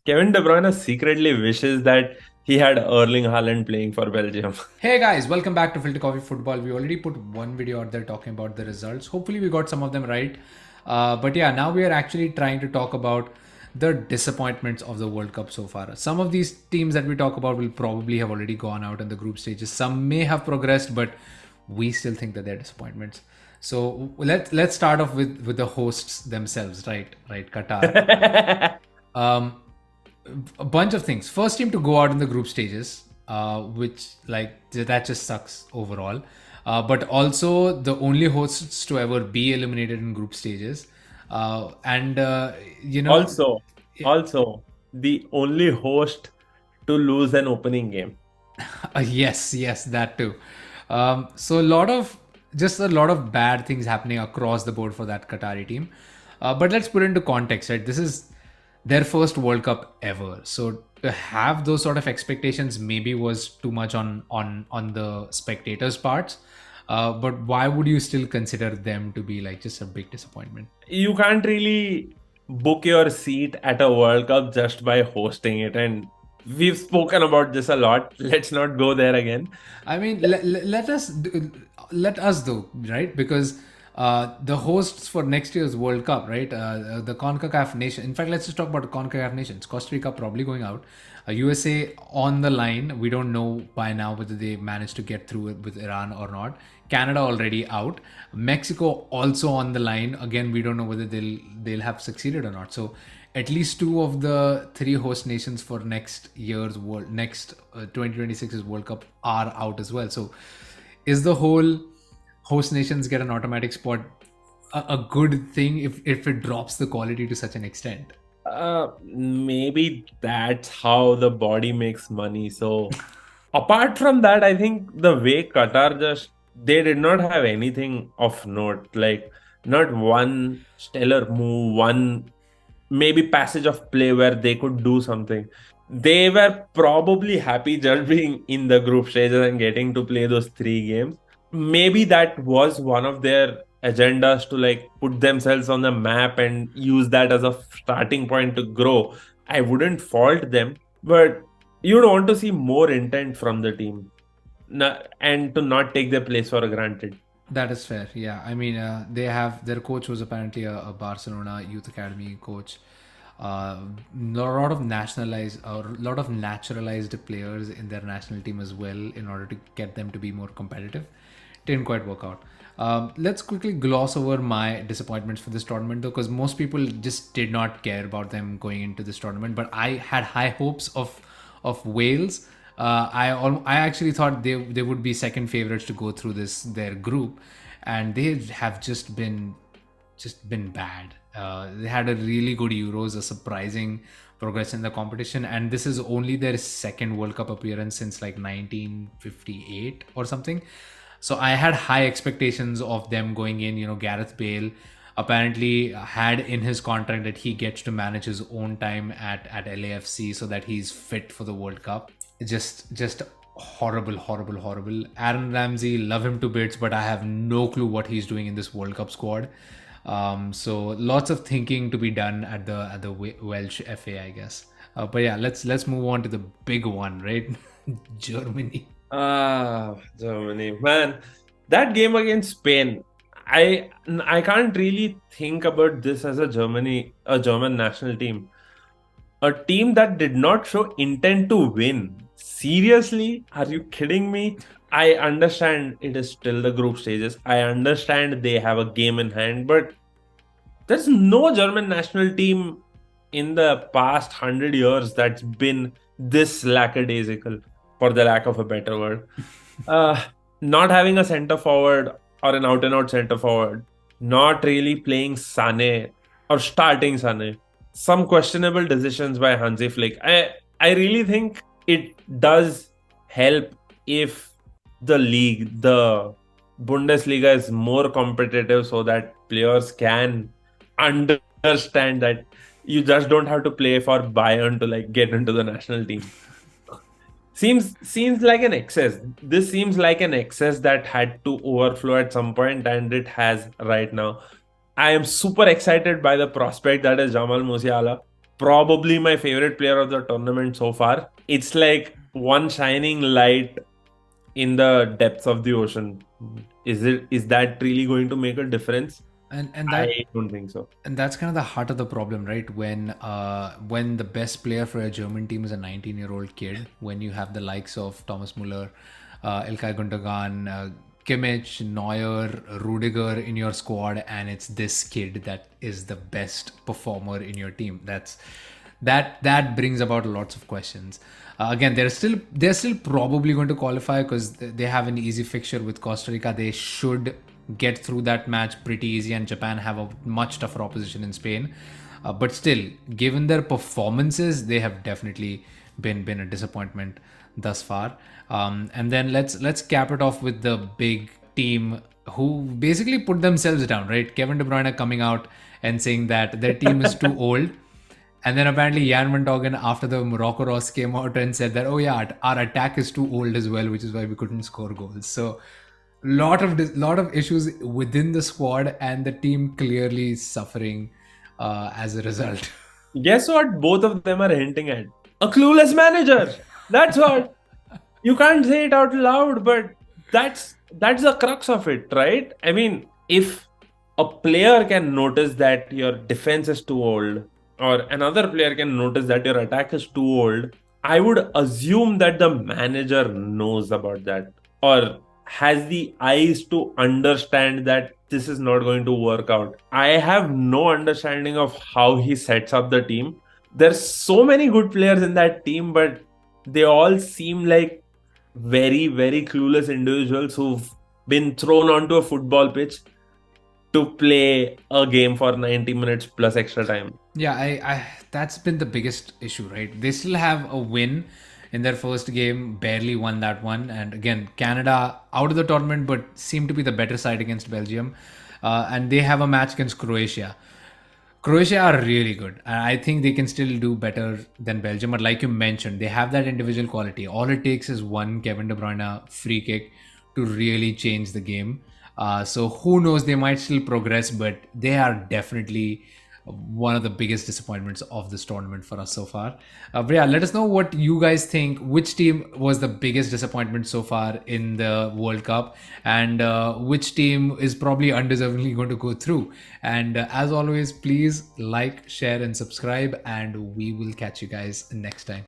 Kevin De Bruyne secretly wishes that he had Erling Haaland playing for Belgium. Hey guys, welcome back to Filter Coffee Football. We already put one video out there talking about the results. Hopefully, we got some of them right. But yeah, now we are actually trying to talk about the disappointments of the World Cup so far. Some of these teams that we talk about will probably have already gone out in the group stages. Some may have progressed, but we still think that they're disappointments. So let's start off with the hosts themselves, right, Qatar. Um, a bunch of things. First team to go out in the group stages, which like that just sucks overall. But also the only hosts to ever be eliminated in group stages, and you know, Also, also the only host to lose an opening game. yes, that too. So a lot of bad things happening across the board for that Qatari team. But let's put it into context, right? This is their first World Cup ever, so to have those sort of expectations maybe was too much on the spectators' parts. But why would you still consider them to be like just a big disappointment? You can't really book your seat at a World Cup just by hosting it. And we've spoken about this a lot. Let's not go there again. I mean, let us though, right? Because the hosts for next year's World Cup, right? The CONCACAF nation. In fact, let's just talk about the CONCACAF nations. Costa Rica probably going out. USA on the line. We don't know by now whether they managed to get through it with Iran or not. Canada already out. Mexico also on the line. Again, we don't know whether they'll have succeeded or not. So at least two of the three host nations for next 2026's World Cup are out as well. So is the whole host nations get an automatic spot a good thing if it drops the quality to such an extent? Maybe that's how the body makes money. So, apart from that, I think the way Qatar just they did not have anything of note, like not one stellar move, one maybe passage of play where they could do something. They were probably happy just being in the group stages and getting to play those three games. Maybe that was one of their agendas to like put themselves on the map and use that as a starting point to grow. I wouldn't fault them, but you'd want to see more intent from the team and to not take their place for granted. That is fair. Yeah, I mean, they have their coach was apparently a Barcelona youth academy coach. A lot of naturalized players in their national team as well, in order to get them to be more competitive. Didn't quite work out. Let's quickly gloss over my disappointments for this tournament, though, because most people just did not care about them going into this tournament. But I had high hopes of Wales. I actually thought they would be second favorites to go through this their group, and they have just been bad. They had a really good Euros, a surprising progress in the competition, and this is only their second World Cup appearance since like 1958 or something. So I had high expectations of them going in. Gareth Bale apparently had in his contract that he gets to manage his own time at LAFC so that he's fit for the World Cup. Just horrible, horrible, horrible. Aaron Ramsey, love him to bits, but I have no clue what he's doing in this World Cup squad. So lots of thinking to be done at the Welsh FA, I guess. But yeah, let's move on to the big one, right? Germany. Germany, man, that game against Spain. I can't really think about this as a German national team, a team that did not show intent to win. Seriously, are you kidding me? I understand it is still the group stages. I understand they have a game in hand, but there's no German national team in the past 100 years that's been this lackadaisical, for the lack of a better word. Uh, Not having a center forward or an out and out center forward, not really playing Sane or starting Sane. Some questionable decisions by Hansi Flick. I really think it does help if the Bundesliga is more competitive so that players can understand that you just don't have to play for Bayern to like get into the national team. Seems like an excess. This seems like an excess that had to overflow at some point, and it has right now. I am super excited by the prospect that is Jamal Musiala. probably my favorite player of the tournament so far. It's like one shining light in the depths of the ocean. Is that really going to make a difference? And I that don't think so. and that's kind of the heart of the problem, right? When the best player for a German team is a 19-year-old kid, when you have the likes of Thomas Muller, Ilkay Gundogan, Kimmich, Neuer, Rudiger in your squad, and it's this kid that is the best performer in your team. That brings about lots of questions. Again, they're still probably going to qualify because they have an easy fixture with Costa Rica. They should get through that match pretty easy, and Japan have a much tougher opposition in Spain. But still, given their performances, they have definitely been a disappointment thus far. And then let's cap it off with the big team who basically put themselves down, right? Kevin De Bruyne coming out and saying that their team is too old. And then apparently Jan van Toggen after the Morocco Ross came out and said that, oh yeah, our attack is too old as well, which is why we couldn't score goals. So lot of issues within the squad, and the team clearly suffering as a result. Guess what? Both of them are hinting at a clueless manager. That's what. You can't say it out loud, but that's the crux of it, right? I mean, if a player can notice that your defense is too old, or another player can notice that your attack is too old, I would assume that the manager knows about that, or has the eyes to understand that this is not going to work out. I have no understanding of how he sets up the team. There's so many good players in that team, but they all seem like very, very clueless individuals who've been thrown onto a football pitch to play a game for 90 minutes plus extra time. Yeah, I that's been the biggest issue, right? They still have a win in their first game, barely won that one, and again, Canada out of the tournament, but seem to be the better side against Belgium, and they have a match against Croatia. Croatia are really good. And I think they can still do better than Belgium. But like you mentioned, they have that individual quality. All it takes is one Kevin De Bruyne free kick to really change the game. So who knows? They might still progress, but they are definitely one of the biggest disappointments of this tournament for us so far. But yeah, let us know what you guys think. Which team was the biggest disappointment so far in the World Cup, and which team is probably undeservingly going to go through? And as always, please like, share, and subscribe, and we will catch you guys next time.